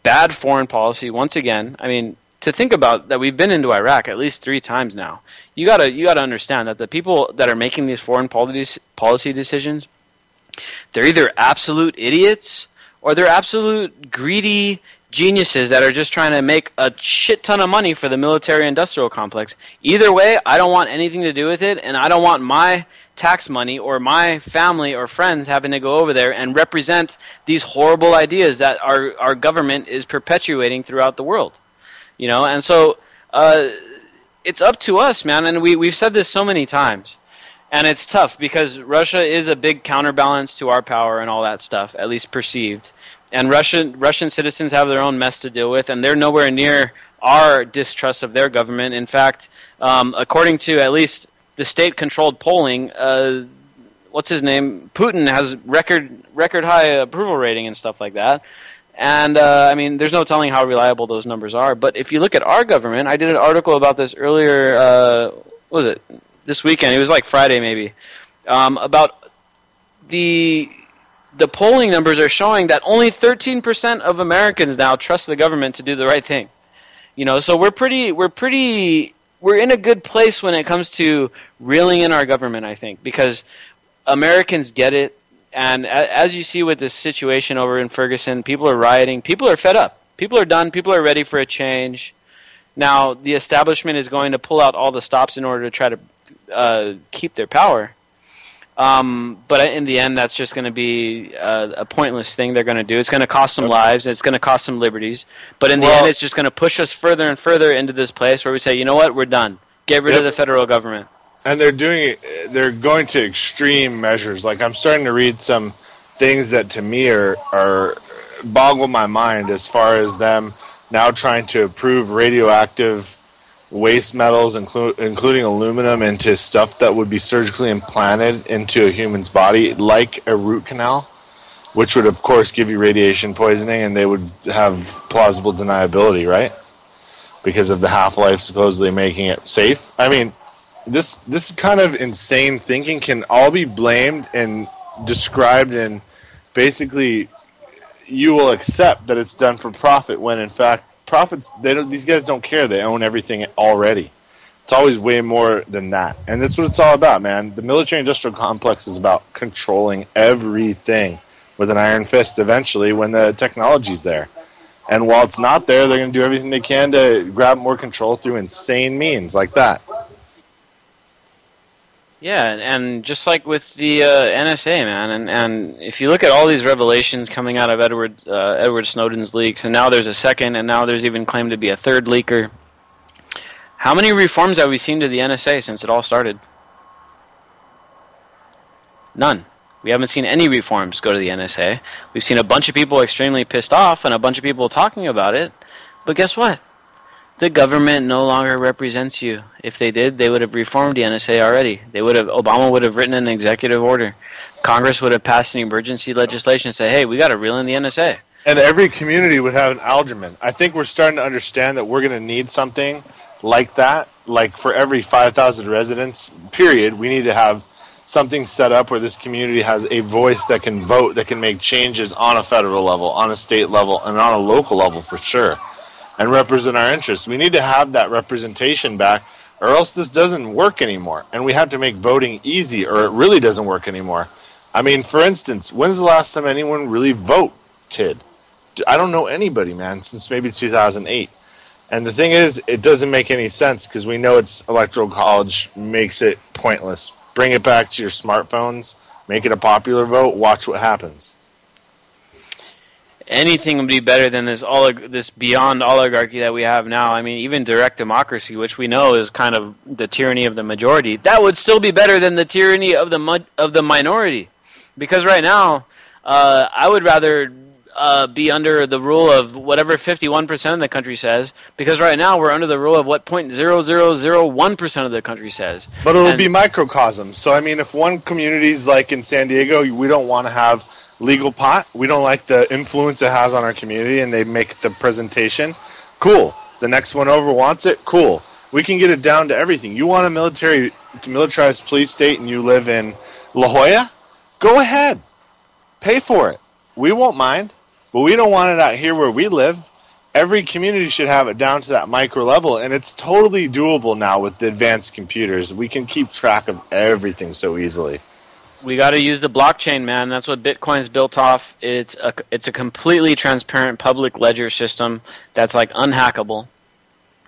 bad foreign policy. Once again, I mean, to think about that, we've been into Iraq at least 3 times now. You gotta understand that the people that are making these foreign policy decisions, they're either absolute idiots or they're absolute greedy geniuses that are just trying to make a shit ton of money for the military-industrial complex. Either way, I don't want anything to do with it, and I don't want my tax money or my family or friends having to go over there and represent these horrible ideas that our government is perpetuating throughout the world. And so it's up to us, man, and we've said this so many times. And it's tough because Russia is a big counterbalance to our power and all that stuff, at least perceived. And Russian citizens have their own mess to deal with, and they're nowhere near our distrust of their government. In fact, according to at least the state-controlled polling, what's his name? Putin has record high approval rating and stuff like that. And I mean, there's no telling how reliable those numbers are. But if you look at our government, I did an article about this earlier. What was it? This weekend. It was like Friday, maybe. About the polling numbers are showing that only 13% of Americans now trust the government to do the right thing. So we're in a good place when it comes to reeling in our government, I think, because Americans get it. And as you see with this situation over in Ferguson, people are rioting. People are fed up. People are done. People are ready for a change. Now, the establishment is going to pull out all the stops in order to try to keep their power. But in the end, that's just going to be a pointless thing they're going to do. It's going to cost some lives. It's going to cost some liberties. But in the end, it's just going to push us further and further into this place where we say, you know what, we're done. Get rid of the federal government. And they're going to extreme measures. Like, I'm starting to read some things that to me are boggle my mind as far as them now trying to approve radioactive waste metals, including aluminum, into stuff that would be surgically implanted into a human's body, like a root canal, which would, of course, give you radiation poisoning, and they would have plausible deniability, right? Because of the half-life supposedly making it safe. I mean, this kind of insane thinking can all be blamed and described in basically you will accept that it's done for profit when in fact these guys don't care. They own everything already. It's always way more than that. And that's what it's all about, man. The military-industrial complex is about controlling everything with an iron fist eventually when the technology's there. And while it's not there, they're going to do everything they can to grab more control through insane means like that. Yeah, and just like with the NSA, man, and if you look at all these revelations coming out of Edward Snowden's leaks, and now there's a second, and now there's even claimed to be a third leaker. How many reforms have we seen to the NSA since it all started? None. We haven't seen any reforms go to the NSA. We've seen a bunch of people extremely pissed off and a bunch of people talking about it. But guess what? The government no longer represents you. If they did, they would have reformed the NSA already. Obama would have written an executive order. Congress would have passed an emergency legislation and say, hey, we got to reel in the NSA. And every community would have an alderman. I think we're starting to understand that we're going to need something like that. Like for every 5,000 residents, period, we need to have something set up where this community has a voice that can vote, that can make changes on a federal level, on a state level, and on a local level for sure, and represent our interests. We need to have that representation back, or else this doesn't work anymore. And we have to make voting easy, or it really doesn't work anymore. I mean, for instance, when's the last time anyone really voted? I don't know anybody, man, since maybe 2008. And the thing is, it doesn't make any sense because we know it's electoral college makes it pointless. Bring it back to your smartphones, make it a popular vote, watch what happens. Anything would be better than this beyond oligarchy that we have now. I mean, even direct democracy, which we know is kind of the tyranny of the majority, that would still be better than the tyranny of the minority. Because right now, I would rather be under the rule of whatever 51% of the country says, because right now we're under the rule of what 0.0001% of the country says. But it'll be microcosms. So, I mean, if one community's like in San Diego, we don't want to have legal pot. We don't like the influence it has on our community, and they make the presentation. Cool. The next one over wants it. Cool. We can get it down to everything. You want a militarized police state and you live in La Jolla? Go ahead. Pay for it. We won't mind. But we don't want it out here where we live. Every community should have it down to that micro level, and it's totally doable now with the advanced computers. We can keep track of everything so easily. We got to use the blockchain, man. That's what Bitcoin's built off. It's a completely transparent public ledger system that's like unhackable.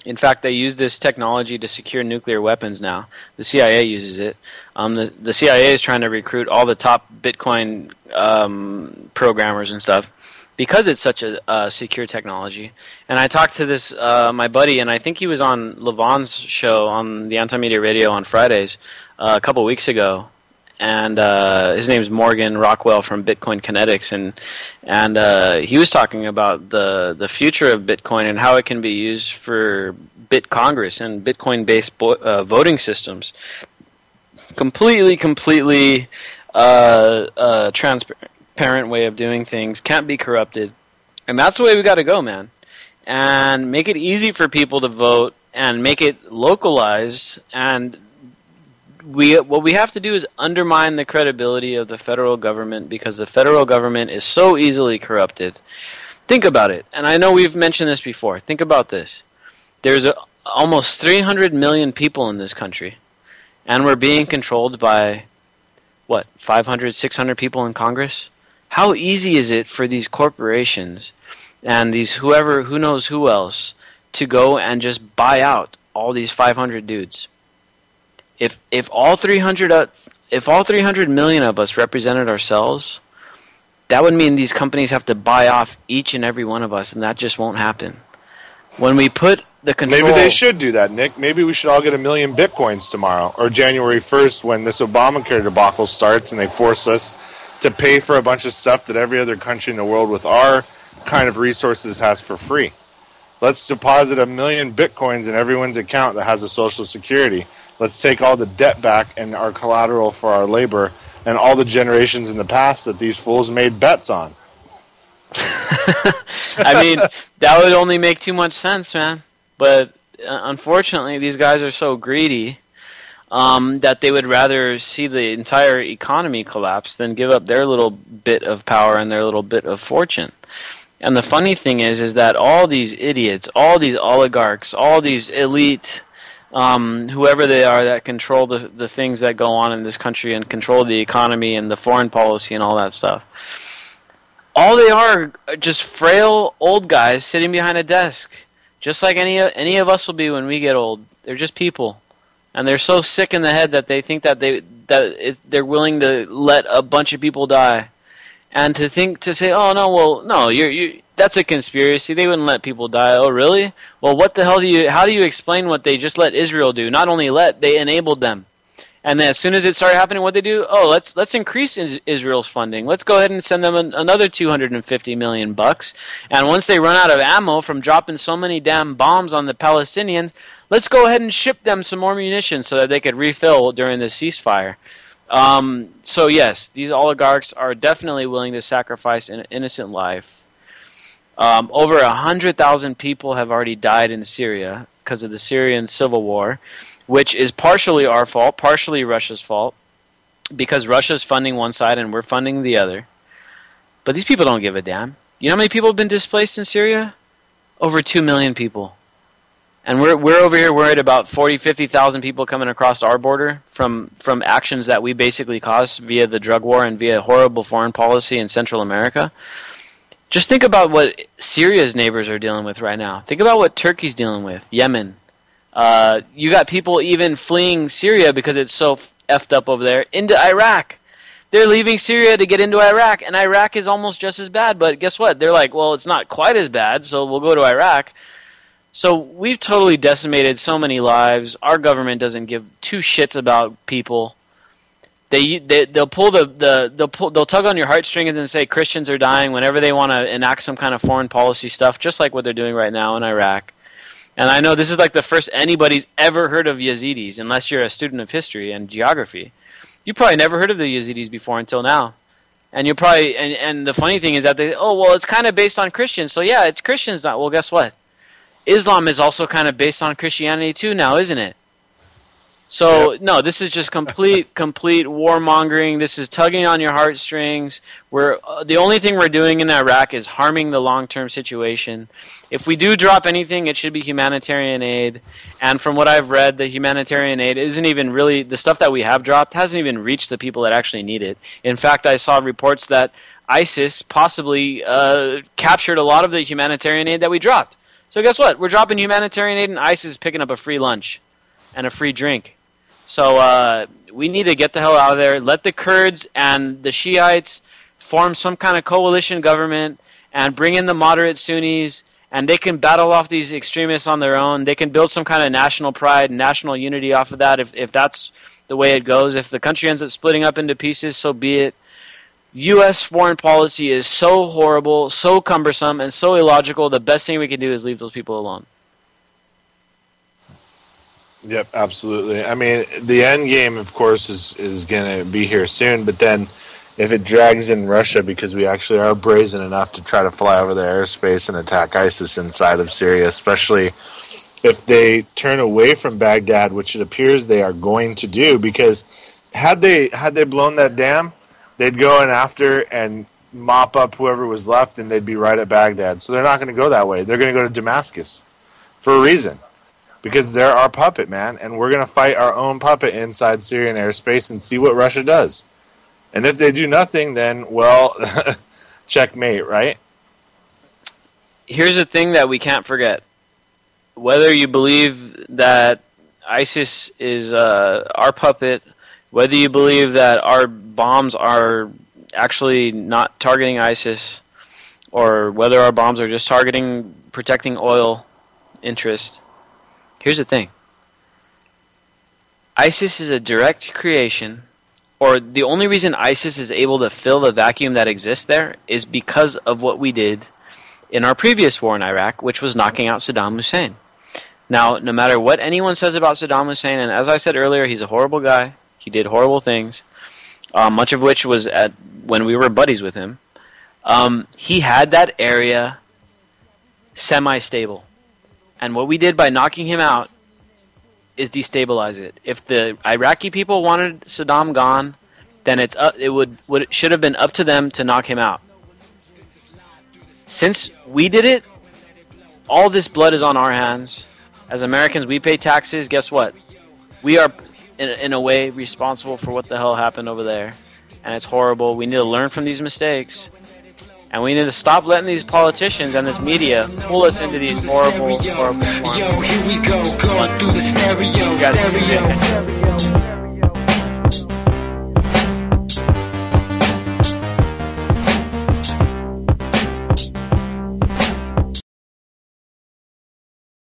In fact, they use this technology to secure nuclear weapons now. The CIA uses it. The CIA is trying to recruit all the top Bitcoin programmers and stuff, because it's such a secure technology. And I talked to this my buddy, and I think he was on Levon's show on the Anti-Media Radio on Fridays a couple weeks ago. And his name's Morgan Rockwell from Bitcoin Kinetics, and he was talking about the future of Bitcoin and how it can be used for BitCongress and Bitcoin-based voting systems. Completely transparent way of doing things, can't be corrupted, and that's the way we got to go, man. And make it easy for people to vote, and make it localized. And what we have to do is undermine the credibility of the federal government, because the federal government is so easily corrupted. Think about it, and I know we've mentioned this before. Think about this. There's almost 300 million people in this country, and we're being controlled by, 500, 600 people in Congress? How easy is it for these corporations and these who knows who else to go and just buy out all these 500 dudes? If all 300 million of us represented ourselves, that would mean these companies have to buy off each and every one of us, and that just won't happen. When we put the control... Maybe they should do that, Nick. Maybe we should all get 1 million Bitcoins tomorrow, or January 1st when this Obamacare debacle starts and they force us to pay for a bunch of stuff that every other country in the world with our kind of resources has for free. Let's deposit 1 million Bitcoins in everyone's account that has a Social Security. Let's take all the debt back and our collateral for our labor and all the generations in the past that these fools made bets on. I mean, that would only make too much sense, man. But unfortunately, these guys are so greedy. that they would rather see the entire economy collapse than give up their little bit of power and their little bit of fortune. And the funny thing is that all these idiots, all these oligarchs, all these elite, whoever they are that control the things that go on in this country and control the economy and the foreign policy and all that stuff, all they are just frail old guys sitting behind a desk, just like any of us will be when we get old. They're just people. And they're so sick in the head that they think that they're willing to let a bunch of people die, and to say, oh no, well no, that's a conspiracy. They wouldn't let people die. Oh really? Well, what the hell how do you explain what they just let Israel do? Not only they enabled them, and then as soon as it started happening, what they do? Oh, let's increase Israel's funding. Let's go ahead and send them another $250 million bucks. And once they run out of ammo from dropping so many damn bombs on the Palestinians, let's go ahead and ship them some more munitions so that they could refill during the ceasefire. So yes, these oligarchs are definitely willing to sacrifice an innocent life. Over 100,000 people have already died in Syria because of the Syrian civil war, which is partially our fault, partially Russia's fault, because Russia's funding one side and we're funding the other. But these people don't give a damn. You know how many people have been displaced in Syria? Over 2 million people. And we're over here worried about 50,000 people coming across our border from actions that we basically caused via the drug war and via horrible foreign policy in Central America. Just think about what Syria's neighbors are dealing with right now. Think about what Turkey's dealing with, Yemen. You got people even fleeing Syria because it's so effed up over there into Iraq. They're leaving Syria to get into Iraq, and Iraq is almost just as bad. But guess what? They're like, well, it's not quite as bad, so we'll go to Iraq. So we've totally decimated so many lives. Our government doesn't give two shits about people. They'll tug on your heartstrings and say Christians are dying whenever they want to enact some kind of foreign policy stuff, just like what they're doing right now in Iraq. And I know this is like the first anybody's ever heard of Yazidis, unless you're a student of history and geography. You probably never heard of the Yazidis before until now. And you probably and the funny thing is that it's kind of based on Christians. So yeah, it's Christians now. Well, guess what? Islam is also kind of based on Christianity too now, isn't it? So, yep. No, this is just complete warmongering. This is tugging on your heartstrings. The only thing we're doing in Iraq is harming the long-term situation. If we do drop anything, it should be humanitarian aid. And from what I've read, the humanitarian aid isn't even really, the stuff that we have dropped hasn't even reached the people that actually need it. In fact, I saw reports that ISIS possibly captured a lot of the humanitarian aid that we dropped. So guess what? We're dropping humanitarian aid and ISIS is picking up a free lunch and a free drink. So we need to get the hell out of there. Let the Kurds and the Shiites form some kind of coalition government and bring in the moderate Sunnis, and they can battle off these extremists on their own. They can build some kind of national pride, national unity off of that if that's the way it goes. If the country ends up splitting up into pieces, so be it. U.S. foreign policy is so horrible, so cumbersome, and so illogical, the best thing we can do is leave those people alone. Yep, absolutely. I mean, the end game, of course, is going to be here soon, but then if it drags in Russia, because we actually are brazen enough to try to fly over their airspace and attack ISIS inside of Syria, especially if they turn away from Baghdad, which it appears they are going to do, because had they blown that dam, they'd go in after and mop up whoever was left, and they'd be right at Baghdad. So they're not going to go that way. They're going to go to Damascus for a reason. Because they're our puppet, man, and we're going to fight our own puppet inside Syrian airspace and see what Russia does. And if they do nothing, then, well, checkmate, right? Here's the thing that we can't forget. Whether you believe that ISIS is our puppet, whether you believe that our bombs are actually not targeting ISIS, or whether our bombs are just protecting oil interest, here's the thing. ISIS is a direct creation, or the only reason ISIS is able to fill the vacuum that exists there is because of what we did in our previous war in Iraq, which was knocking out Saddam Hussein. Now, no matter what anyone says about Saddam Hussein, and as I said earlier, he's a horrible guy. He did horrible things, much of which was when we were buddies with him. He had that area semi-stable. And what we did by knocking him out is destabilize it. If the Iraqi people wanted Saddam gone, then it should have been up to them to knock him out. Since we did it, all this blood is on our hands. As Americans, we pay taxes. Guess what? We are, in a way, responsible for what the hell happened over there. And it's horrible. We need to learn from these mistakes. And we need to stop letting these politicians and this media pull us into these horrible, horrible Yo, here we go, going through the stereo.